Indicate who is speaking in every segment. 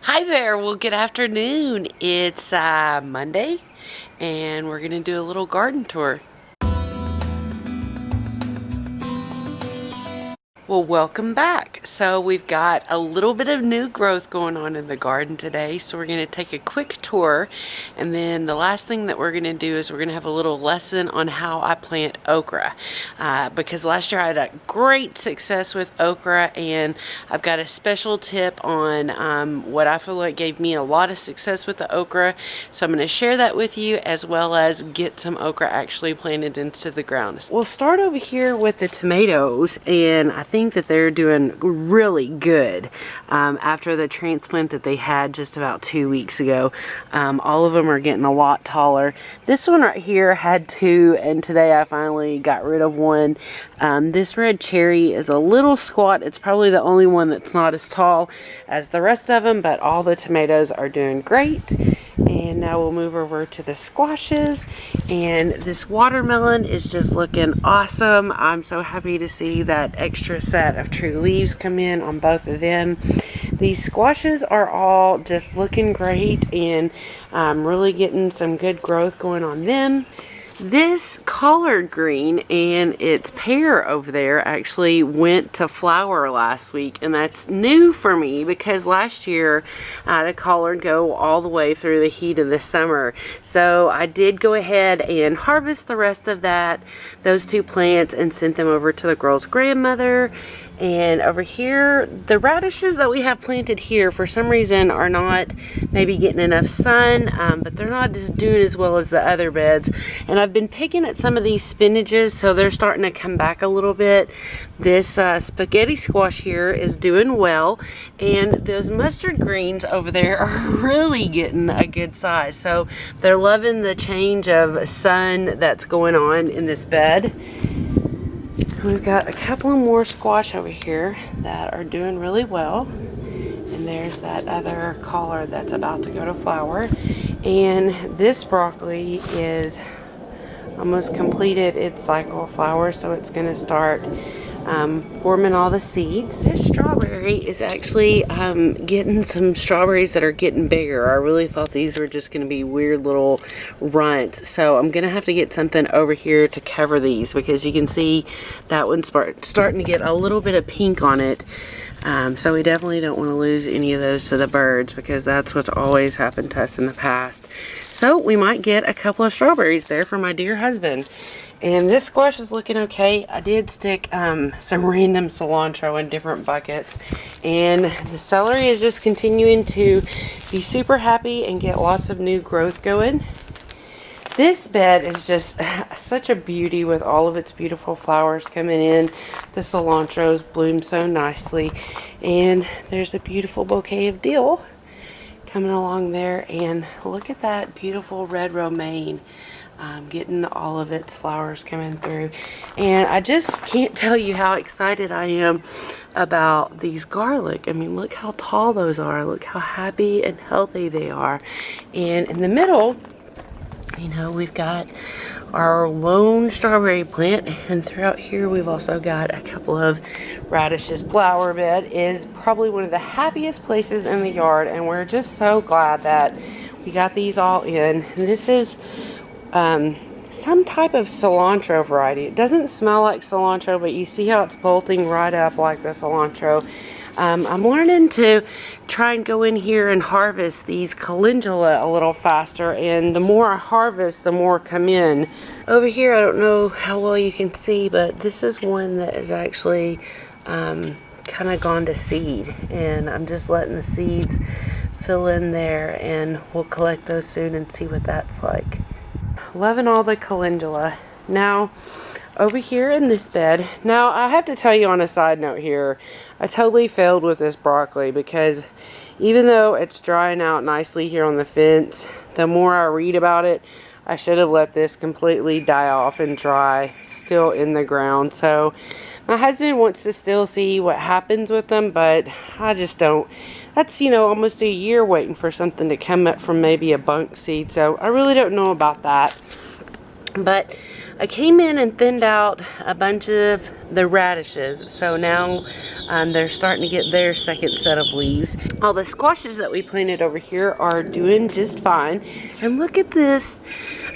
Speaker 1: Hi there, well good afternoon. It's Monday and we're gonna do a little garden tour. Well, welcome back. So we've got a little bit of new growth going on in the garden today. So we're going to take a quick tour. And then the last thing that we're going to do is we're going to have a little lesson on how I plant okra. Because last year I had a great success with okra. And I've got a special tip on what I feel like gave me a lot of success with the okra. So I'm going to share that with you, as well as get some okra actually planted into the ground. We'll start over here with the tomatoes. And I think that they're doing really good after the transplant that they had just about 2 weeks ago. All of them are getting a lot taller. This one right here had two, and today I finally got rid of one. This red cherry is a little squat. It's probably the only one that's not as tall as the rest of them, but all the tomatoes are doing great. And now we'll move over to the squashes, and this watermelon is just looking awesome. I'm so happy to see that extra set of true leaves come in on both of them. These squashes are all just looking great, and really getting some good growth going on them. This collard green and its pear over there actually went to flower last week, and that's new for me because last year I had a collard go all the way through the heat of the summer. So I did go ahead and harvest the rest of those two plants, and sent them over to the girl's grandmother. And over here, the radishes that we have planted here for some reason are not maybe getting enough sun, but they're not just doing as well as the other beds. And I've been picking at some of these spinaches, so they're starting to come back a little bit. This spaghetti squash here is doing well, and those mustard greens over there are really getting a good size. So they're loving the change of sun that's going on in this bed. We've got a couple of more squash over here that are doing really well. And there's that other collard that's about to go to flower. And this broccoli is almost completed its cycle of flowers, so it's going to start forming all the seeds. This strawberry is actually getting some strawberries that are getting bigger. I really thought these were just going to be weird little runts, so I'm going to have to get something over here to cover these, because you can see that one's starting to get a little bit of pink on it. So we definitely don't want to lose any of those to the birds, because that's what's always happened to us in the past. So we might get a couple of strawberries there for my dear husband. And this squash is looking okay. I did stick some random cilantro in different buckets. And the celery is just continuing to be super happy and get lots of new growth going. This bed is just such a beauty with all of its beautiful flowers coming in. The cilantro's bloomed so nicely. And there's a beautiful bouquet of dill coming along there. And look at that beautiful red romaine. Getting all of its flowers coming through. And I just can't tell you how excited I am about these garlic. I mean, look how tall those are. Look how happy and healthy they are. And in the middle, you know, we've got our lone strawberry plant, and throughout here we've also got a couple of radishes. Flower bed is probably one of the happiest places in the yard, and we're just so glad that we got these all in. And this is some type of cilantro variety. It doesn't smell like cilantro, but you see how it's bolting right up like the cilantro. I'm learning to try and go in here and harvest these calendula a little faster, and the more I harvest, the more come in. Over here, I don't know how well you can see, but this is one that is actually kind of gone to seed, and I'm just letting the seeds fill in there, and we'll collect those soon and see what that's like. Loving all the calendula. Now, over here in this bed, now I have to tell you on a side note here, I totally failed with this broccoli, because even though it's drying out nicely here on the fence, the more I read about it, I should have let this completely die off and dry still in the ground. So my husband wants to still see what happens with them, but I just don't. That's, you know, almost a year waiting for something to come up from maybe a bunk seed. So I really don't know about that. But I came in and thinned out a bunch of the radishes, so now they're starting to get their second set of leaves. All the squashes that we planted over here are doing just fine. And look at this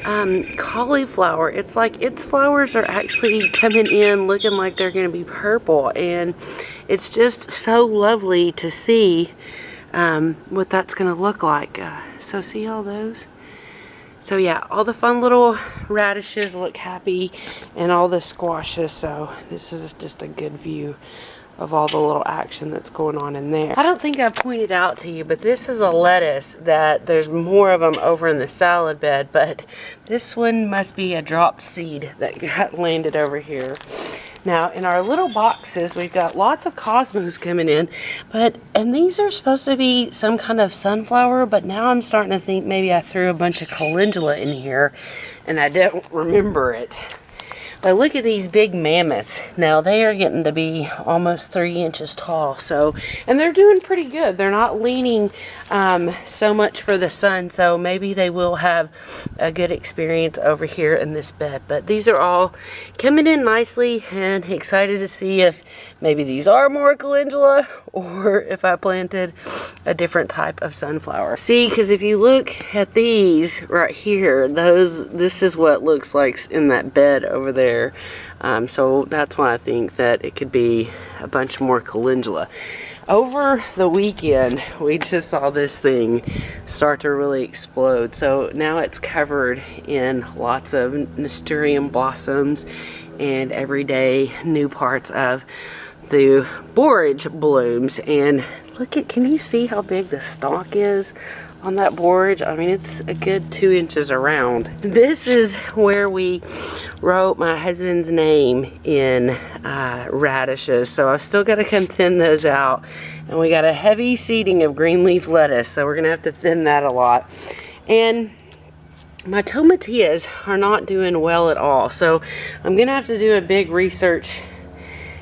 Speaker 1: cauliflower. It's like its flowers are actually coming in looking like they're going to be purple, and it's just so lovely to see what that's going to look like. So see all those? So yeah, all the fun little radishes look happy, and all the squashes, so this is just a good view of all the little action that's going on in there. I don't think I've pointed out to you, but this is a lettuce that there's more of them over in the salad bed, but this one must be a dropped seed that got landed over here. Now, in our little boxes, we've got lots of cosmos coming in, and these are supposed to be some kind of sunflower, but now I'm starting to think maybe I threw a bunch of calendula in here, and I don't remember it. But look at these big mammoths. Now, they are getting to be almost 3 inches tall, so, and they're doing pretty good. They're not leaning so much for the sun, so maybe they will have a good experience over here in this bed. But these are all coming in nicely, and excited to see if maybe these are more calendula or if I planted a different type of sunflower. See, because if you look at these right here, this is what it looks like in that bed over there. So that's why I think that it could be a bunch more calendula. Over the weekend, we just saw this thing start to really explode. So now it's covered in lots of nasturtium blossoms and everyday new parts of the borage blooms. And look at, can you see how big the stalk is on that borage? I mean, it's a good 2 inches around. This is where we wrote my husband's name in radishes, so I've still got to come thin those out. And we got a heavy seeding of green leaf lettuce, so we're gonna have to thin that a lot. And my tomatillas are not doing well at all, so I'm gonna have to do a big research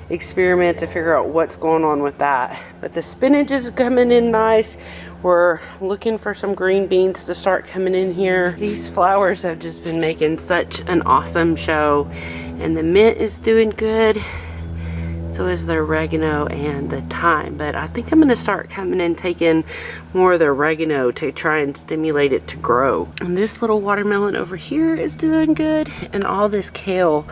Speaker 1: experiment to figure out what's going on with that. But the spinach is coming in nice. We're looking for some green beans to start coming in here. These flowers have just been making such an awesome show, and the mint is doing good. So is the oregano and the thyme. But I think I'm gonna start coming in taking more of the oregano to try and stimulate it to grow. And this little watermelon over here is doing good, and all this kale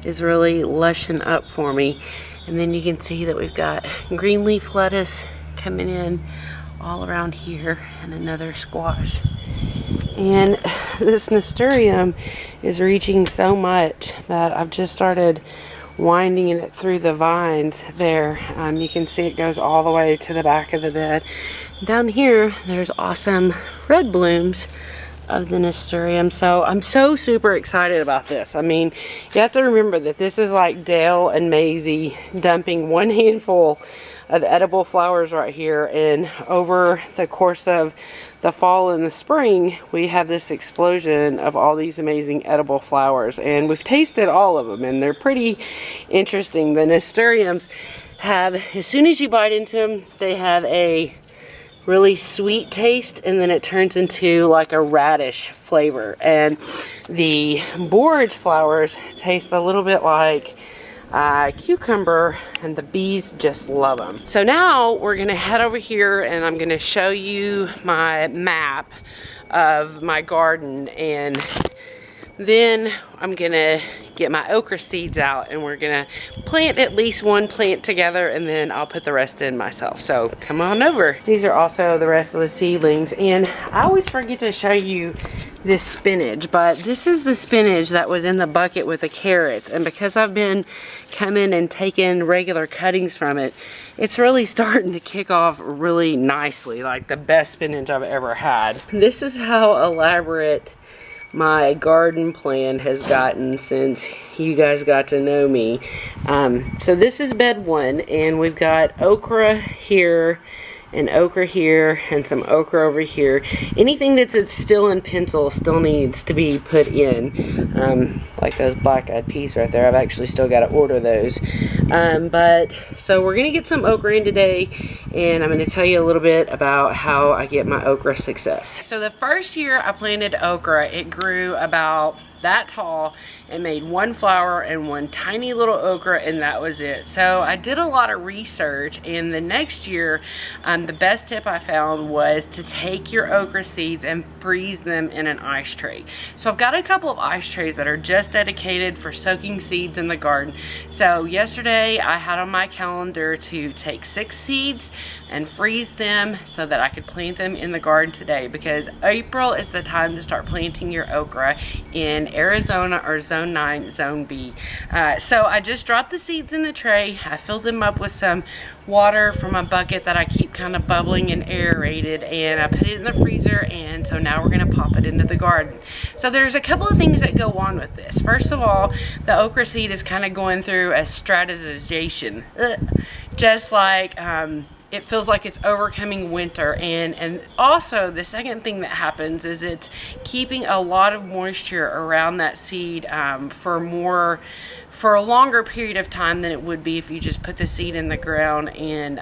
Speaker 1: is really lushing up for me. And then you can see that we've got green leaf lettuce coming in all around here, and another squash. And this nasturtium is reaching so much that I've just started winding it through the vines there. You can see it goes all the way to the back of the bed. Down here, there's awesome red blooms of the nasturtium. So I'm so super excited about this. I mean, you have to remember that this is like Dale and Maisie dumping one handful of edible flowers right here, and over the course of the fall and the spring, we have this explosion of all these amazing edible flowers, and we've tasted all of them, and they're pretty interesting. The nasturtiums have, as soon as you bite into them, they have a really sweet taste, and then it turns into like a radish flavor. And the borage flowers taste a little bit like cucumber, and the bees just love them. So now we're gonna head over here, and I'm gonna show you my map of my garden, and then I'm gonna get my okra seeds out, and we're gonna plant at least one plant together, and then I'll put the rest in myself. So come on over. These are also the rest of the seedlings, and I always forget to show you this spinach, but this is the spinach that was in the bucket with the carrots, and because I've been coming and taking regular cuttings from it, it's really starting to kick off really nicely, like the best spinach I've ever had. This is how elaborate my garden plan has gotten since you guys got to know me. So this is bed one, and we've got okra here and okra here and some okra over here. Anything that's still in pencil still needs to be put in, like those black-eyed peas right there. I've actually still got to order those. But so we're gonna get some okra in today, and I'm gonna tell you a little bit about how I get my okra success. So the first year I planted okra, it grew about that tall and made one flower and one tiny little okra, and that was it. So I did a lot of research, and the next year the best tip I found was to take your okra seeds and freeze them in an ice tray. So I've got a couple of ice trays that are just dedicated for soaking seeds in the garden. So yesterday I had on my calendar to take 6 seeds and freeze them so that I could plant them in the garden today, because April is the time to start planting your okra in Arizona or Zone 9, Zone B. So I just dropped the seeds in the tray. I filled them up with some water from a bucket that I keep kind of bubbling and aerated, and I put it in the freezer, and so now we're going to pop it into the garden. So there's a couple of things that go on with this. First of all, the okra seed is kind of going through a strategization, just like it feels like it's overcoming winter, and also the second thing that happens is it's keeping a lot of moisture around that seed for a longer period of time than it would be if you just put the seed in the ground and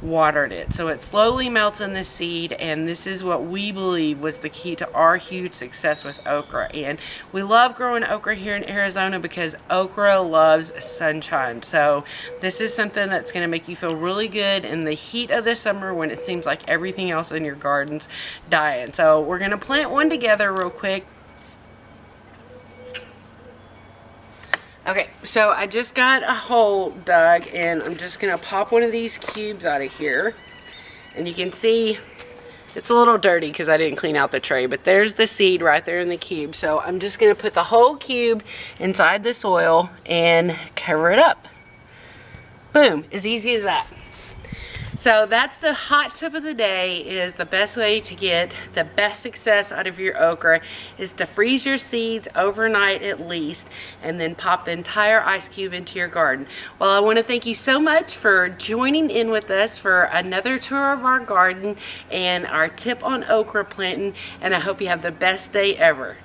Speaker 1: watered it. So it slowly melts in the seed, and this is what we believe was the key to our huge success with okra. And we love growing okra here in Arizona because okra loves sunshine. So this is something that's going to make you feel really good in the heat of the summer when it seems like everything else in your garden's dying. So we're going to plant one together real quick. Okay, so I just got a hole dug, and I'm just going to pop one of these cubes out of here. And you can see it's a little dirty because I didn't clean out the tray, but there's the seed right there in the cube. So I'm just going to put the whole cube inside the soil and cover it up. Boom, as easy as that. So that's the hot tip of the day, is the best way to get the best success out of your okra is to freeze your seeds overnight at least, and then pop the entire ice cube into your garden. Well, I want to thank you so much for joining in with us for another tour of our garden and our tip on okra planting, and I hope you have the best day ever.